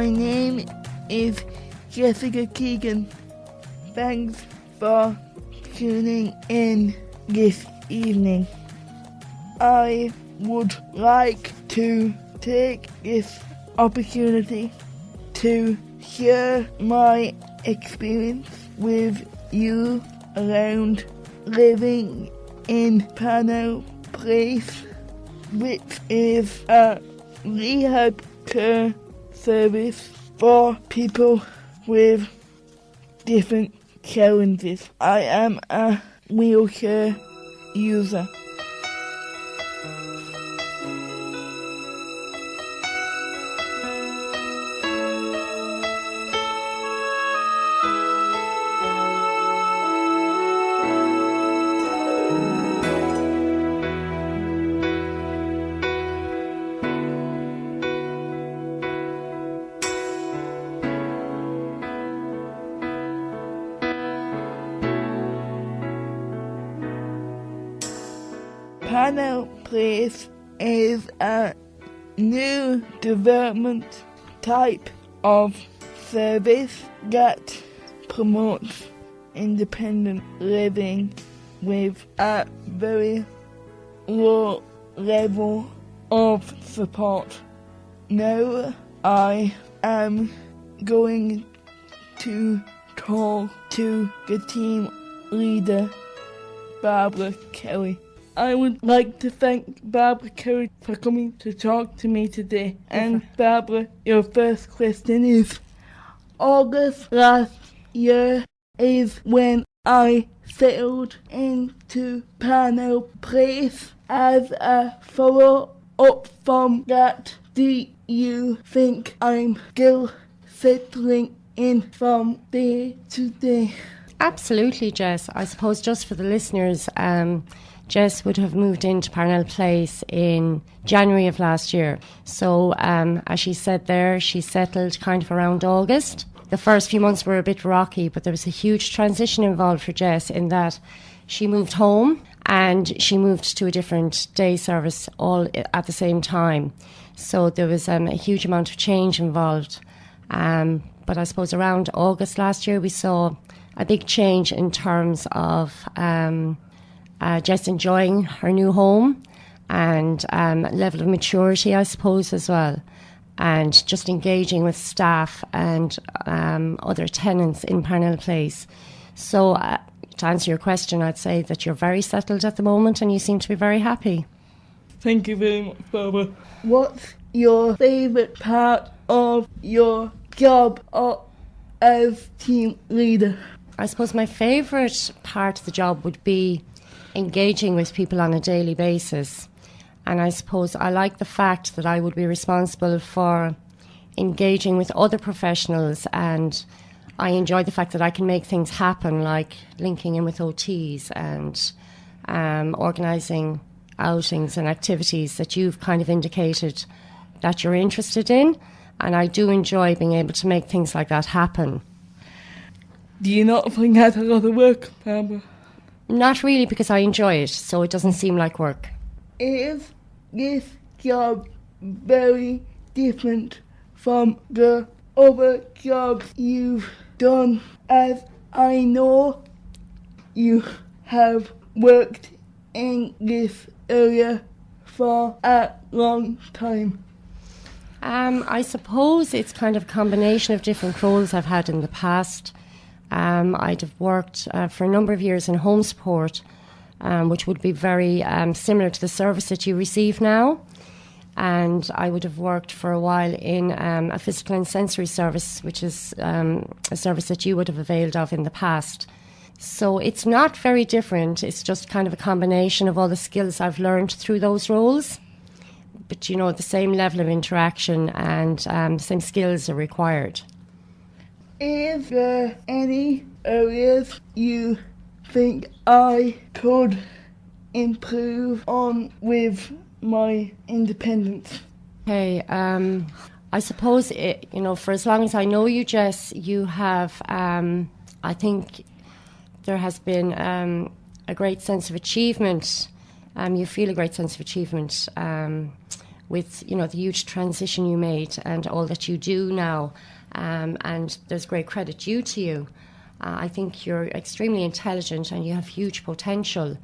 My name is Jessica Keegan. Thanks for tuning in this evening. I would like to take this opportunity to share my experience with you around living in Parnell Place, which is a rehab care service for people with different challenges. I am a wheelchair user. Parnell Place is a new development type of service that promotes independent living with a very low level of support. Now I am going to talk to the team leader, Barbara Kelly. I would like to thank Barbara Kelly for coming to talk to me today. And Barbara, your first question is, August last year is when I settled into Parnell Place. As a follow-up from that, do you think I'm still settling in from day to day? Absolutely, Jess. I suppose just for the listeners, Jess would have moved into Parnell Place in January of last year. So as she said there, she settled kind of around August. The first few months were a bit rocky, but there was a huge transition involved for Jess in that she moved home and she moved to a different day service all at the same time. So there was a huge amount of change involved. But I suppose around August last year, we saw a big change in terms of Jess enjoying her new home and level of maturity, I suppose, as well, and just engaging with staff and other tenants in Parnell Place. So to answer your question, I'd say that you're very settled at the moment and you seem to be very happy. Thank you very much, Barbara. What's your favourite part of your job as team leader? I suppose my favourite part of the job would be engaging with people on a daily basis. And I suppose I like the fact that I would be responsible for engaging with other professionals, and I enjoy the fact that I can make things happen, like linking in with OTs and organising outings and activities that you've kind of indicated that you're interested in. And I do enjoy being able to make things like that happen. Do you not think that's a lot of work, Barbara? Not really, because I enjoy it, so it doesn't seem like work. Is this job very different from the other jobs you've done? As I know you have worked in this area for a long time. I suppose it's kind of a combination of different roles I've had in the past. I'd have worked for a number of years in home support, which would be very similar to the service that you receive now. And I would have worked for a while in a physical and sensory service, which is a service that you would have availed of in the past. So it's not very different. It's just kind of a combination of all the skills I've learned through those roles. But, you know, the same level of interaction and the same skills are required. Is there any areas you think I could improve on with my independence? Okay, I suppose, for as long as I know you, Jess, you have, I think there has been a great sense of achievement. You feel a great sense of achievement with, the huge transition you made and all that you do now. And there's great credit due to you. I think you're extremely intelligent and you have huge potential.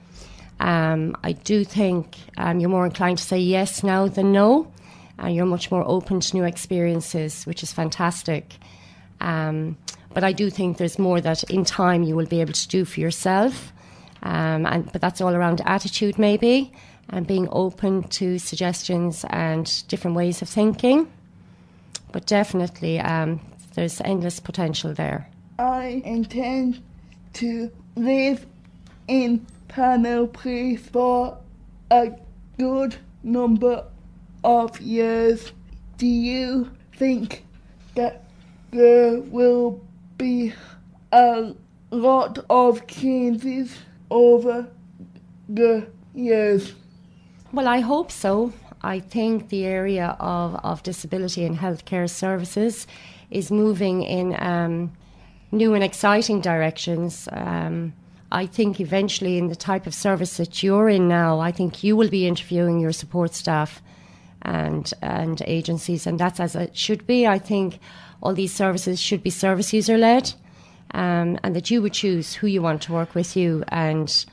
I do think you're more inclined to say yes now than no. You're much more open to new experiences, which is fantastic. But I do think there's more that in time you will be able to do for yourself. But that's all around attitude maybe, and being open to suggestions and different ways of thinking. But definitely there's endless potential there. I intend to live in Parnell Place for a good number of years. Do you think that there will be a lot of changes over the years? Well, I hope so. I think the area of disability and healthcare services is moving in new and exciting directions. I think eventually in the type of service that you're in now, I think you will be interviewing your support staff and agencies, and that's as it should be. I think all these services should be service user led, and that you would choose who you want to work with you, and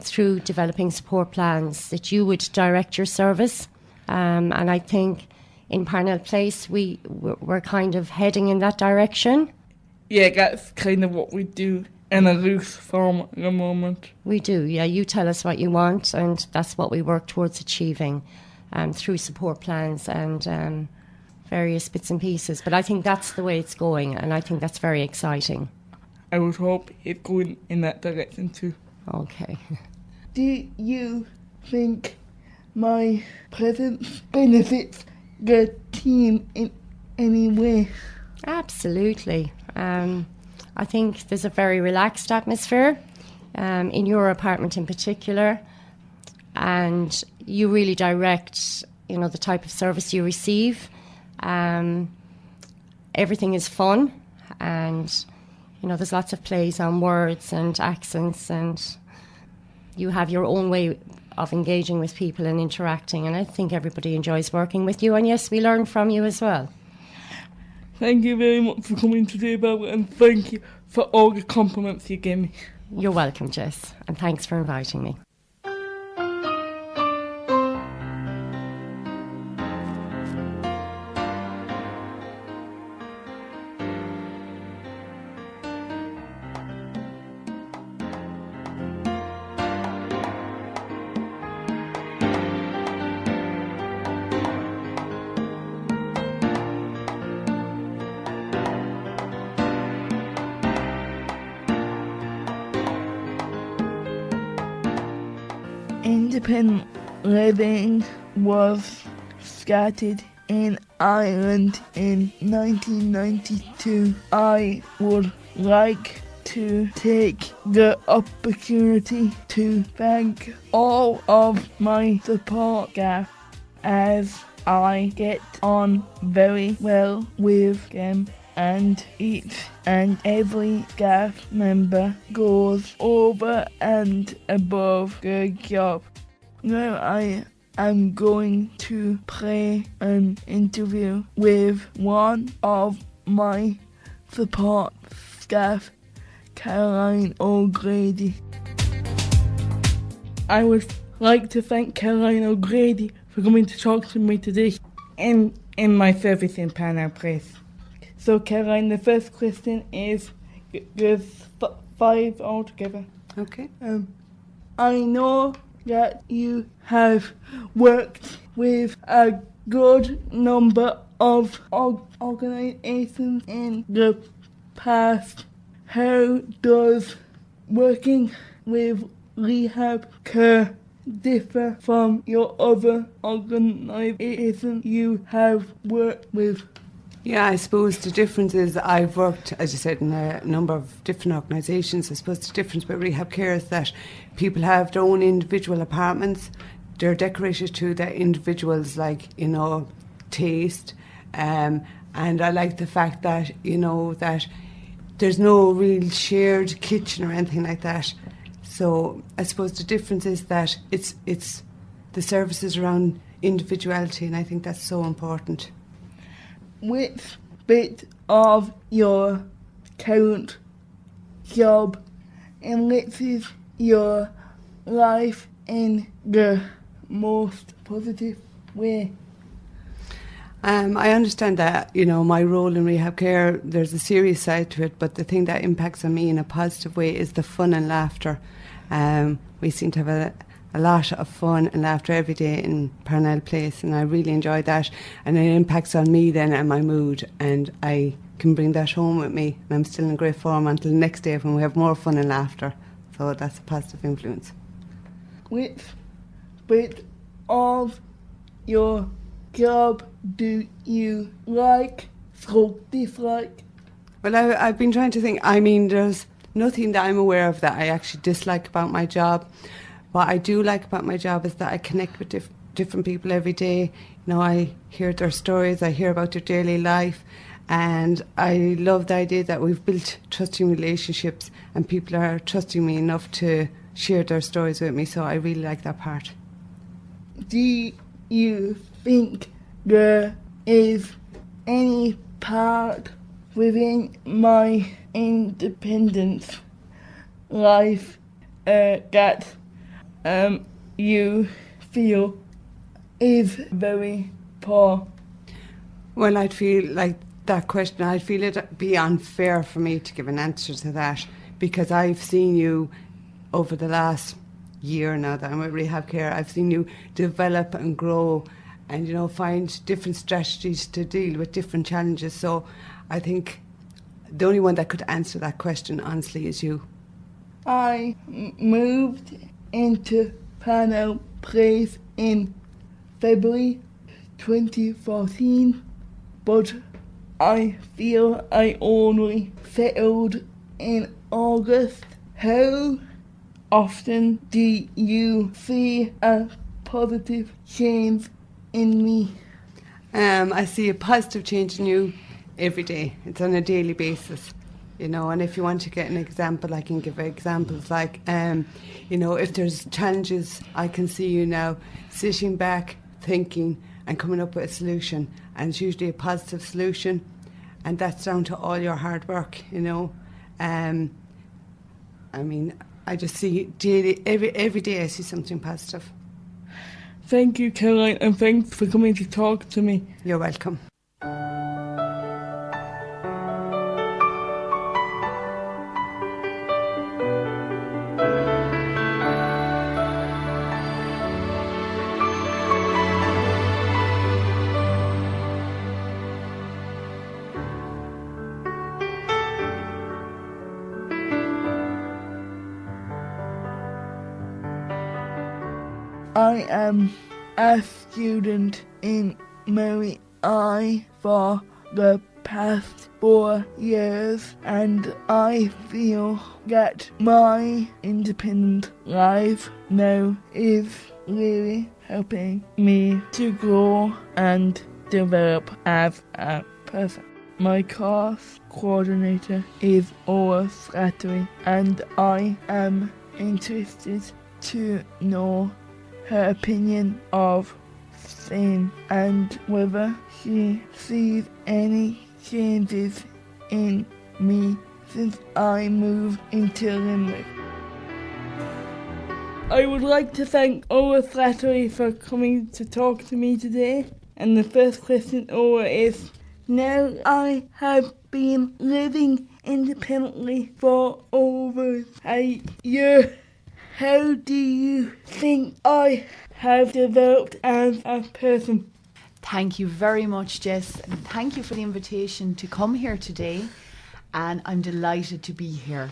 through developing support plans that you would direct your service. And I think in Parnell Place we're kind of heading in that direction. Yeah, that's kind of what we do in a loose form at the moment. We do, yeah. You tell us what you want, and that's what we work towards achieving through support plans and various bits and pieces. But I think that's the way it's going, and I think that's very exciting. I would hope it's going in that direction too. Okay. Do you think my presence benefits the team in any way? Absolutely. I think there's a very relaxed atmosphere in your apartment in particular, and you really direct, the type of service you receive. Everything is fun, and there's lots of plays on words and accents, and you have your own way of engaging with people and interacting, and I think everybody enjoys working with you, and yes, we learn from you as well. Thank you very much for coming today, Barbara, and thank you for all the compliments you gave me. You're welcome, Jess, and thanks for inviting me. Independent living was started in Ireland in 1992. I would like to take the opportunity to thank all of my support staff, as I get on very well with them, and each and every staff member goes over and above their job. Now I am going to play an interview with one of my support staff, Caroline O'Grady. I would like to thank Caroline O'Grady for coming to talk to me today in my service in Parnell Place. So Caroline, the first question is, there's 5 altogether. Okay. I know that you have worked with a good number of organisations in the past. How does working with rehab care differ from your other organisations you have worked with? Yeah, I suppose the difference is I've worked, as you said, in a number of different organisations. I suppose the difference with rehab care is that people have their own individual apartments. They're decorated to their individuals' taste. And I like the fact that, that there's no real shared kitchen or anything like that. So I suppose the difference is that it's the services around individuality, and I think that's so important. Which bit of your current job enriches your life in the most positive way? I understand that, you know, my role in rehab care, there's a serious side to it, but the thing that impacts on me in a positive way is the fun and laughter. We seem to have a lot of fun and laughter every day in Parnell Place, and I really enjoy that, and it impacts on me then and my mood, and I can bring that home with me, and I'm still in great form until the next day when we have more fun and laughter. So that's a positive influence. Which bit of your job do you like, dislike? Well, I've been trying to think. I mean, there's nothing that I'm aware of that I actually dislike about my job. What I do like about my job is that I connect with different people every day. You know, I hear their stories, I hear about their daily life, and I love the idea that we've built trusting relationships and people are trusting me enough to share their stories with me, so I really like that part. Do you think there is any part within my independent life that you feel is very poor? Well, I'd feel like that question, I'd feel it'd be unfair for me to give an answer to that, because I've seen you over the last year now that I'm at rehab care, I've seen you develop and grow and, you know, find different strategies to deal with different challenges. So I think the only one that could answer that question honestly is you. I moved into Parnell Place in February 2014, but I feel I only settled in August. How often do you see a positive change in me? I see a positive change in you every day. It's on a daily basis, you know, and if you want to get an example, I can give examples like, you know, if there's challenges, I can see you now sitting back, thinking and coming up with a solution, and it's usually a positive solution, and that's down to all your hard work, you know. I mean, I just see daily, every day I see something positive. Thank you, Caroline, and thanks for coming to talk to me. You're welcome. I am a student in Mary I for the past 4 years, and I feel that my independent life now is really helping me to grow and develop as a person. My course coordinator is Ola Slattery, and I am interested to know her opinion of things and whether she sees any changes in me since I moved into Limerick. I would like to thank Ola Slattery for coming to talk to me today. And the first question, Ola, is: now I have been living independently for over a year, how do you think I have developed as a person? Thank you very much, Jess, and thank you for the invitation to come here today, and I'm delighted to be here.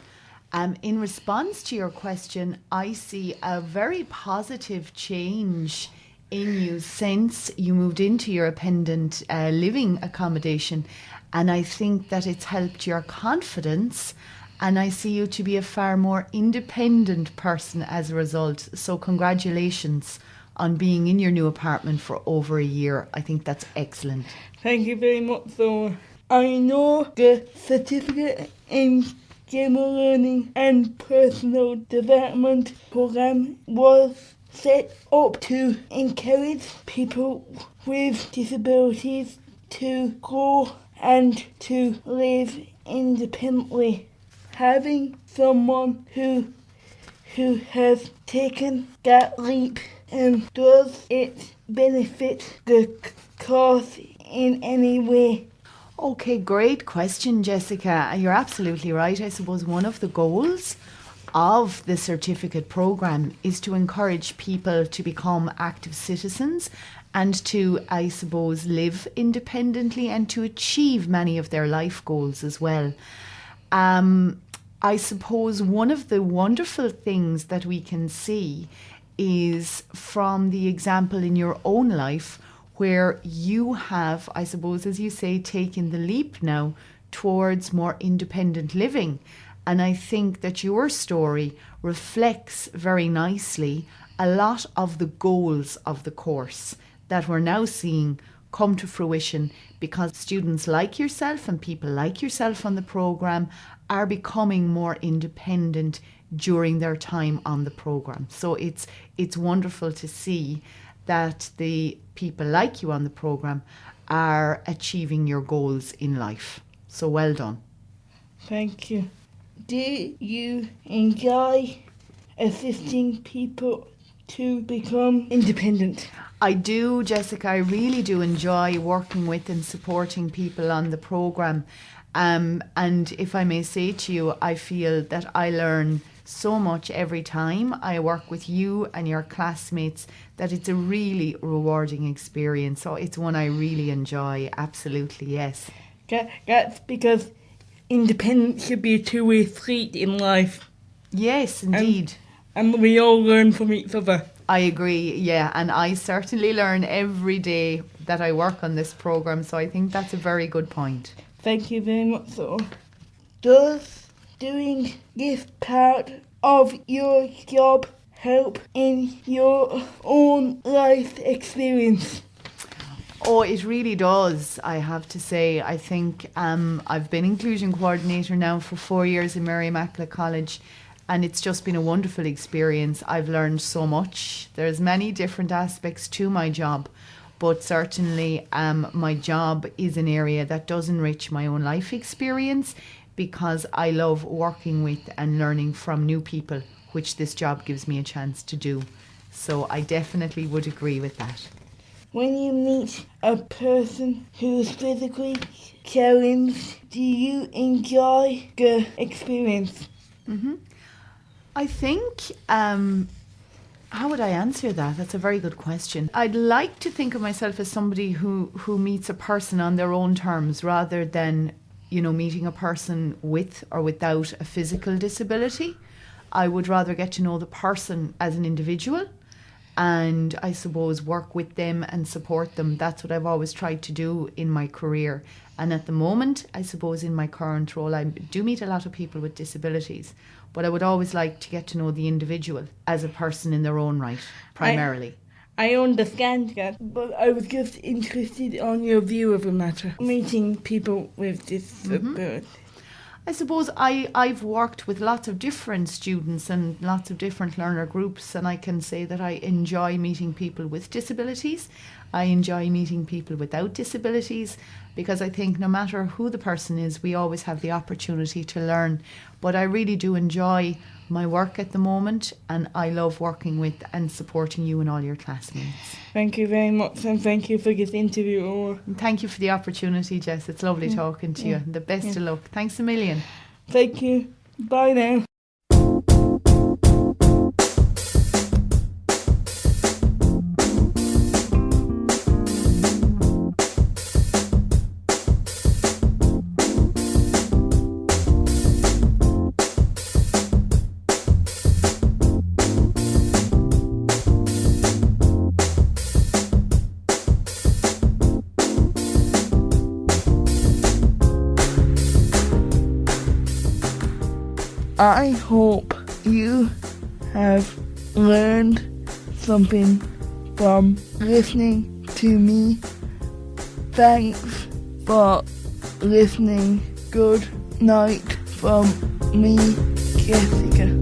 In response to your question, I see a very positive change in you since you moved into your independent living accommodation, and I think that it's helped your confidence, and I see you to be a far more independent person as a result. So congratulations on being in your new apartment for over a year. I think that's excellent. Thank you very much, Zoe. I know the certificate in general learning and personal development program was set up to encourage people with disabilities to grow and to live independently. Having someone who has taken that leap, and does it benefit the cause in any way? Okay, great question, Jessica. You're absolutely right. I suppose one of the goals of the certificate program is to encourage people to become active citizens and to, I suppose, live independently and to achieve many of their life goals as well. I suppose one of the wonderful things that we can see is from the example in your own life where you have, I suppose, as you say, taken the leap now towards more independent living. And I think that your story reflects very nicely a lot of the goals of the course that we're now seeing come to fruition because students like yourself and people like yourself on the programme are becoming more independent during their time on the programme. So it's wonderful to see that the people like you on the programme are achieving your goals in life. So well done. Thank you. Do you enjoy assisting people to become independent? I do, Jessica. I really do enjoy working with and supporting people on the programme. And if I may say to you, I feel that I learn so much every time I work with you and your classmates that it's a really rewarding experience. So it's one I really enjoy. Absolutely, yes. That's because independence should be a two-way street in life. Yes, indeed. And we all learn from each other. I agree, yeah. And I certainly learn every day that I work on this programme. So I think that's a very good point. Thank you very much. So, does doing this part of your job help in your own life experience? Oh, it really does, I have to say. I think I've been inclusion coordinator now for 4 years in Mary Immaculate College, and it's just been a wonderful experience. I've learned so much. There's many different aspects to my job, but certainly my job is an area that does enrich my own life experience because I love working with and learning from new people, which this job gives me a chance to do. So I definitely would agree with that. When you meet a person who's physically challenged, do you enjoy the experience? Mm-hmm. I think, how would I answer that? That's a very good question. I'd like to think of myself as somebody who meets a person on their own terms rather than, meeting a person with or without a physical disability. I would rather get to know the person as an individual and I suppose work with them and support them. That's what I've always tried to do in my career. And at the moment, I suppose in my current role, I do meet a lot of people with disabilities, but I would always like to get to know the individual as a person in their own right, primarily. I understand that, but I was just interested on your view of the matter, meeting people with disabilities. I suppose I've worked with lots of different students and lots of different learner groups, and I can say that I enjoy meeting people with disabilities. I enjoy meeting people without disabilities because I think no matter who the person is, we always have the opportunity to learn. But I really do enjoy my work at the moment, and I love working with and supporting you and all your classmates. Thank you very much, and thank you for this interview. And thank you for the opportunity, Jess. It's lovely talking to you. The best of luck. Thanks a million. Thank you. Bye now. I hope you have learned something from listening to me. Thanks for listening. Good night from me, Jessica.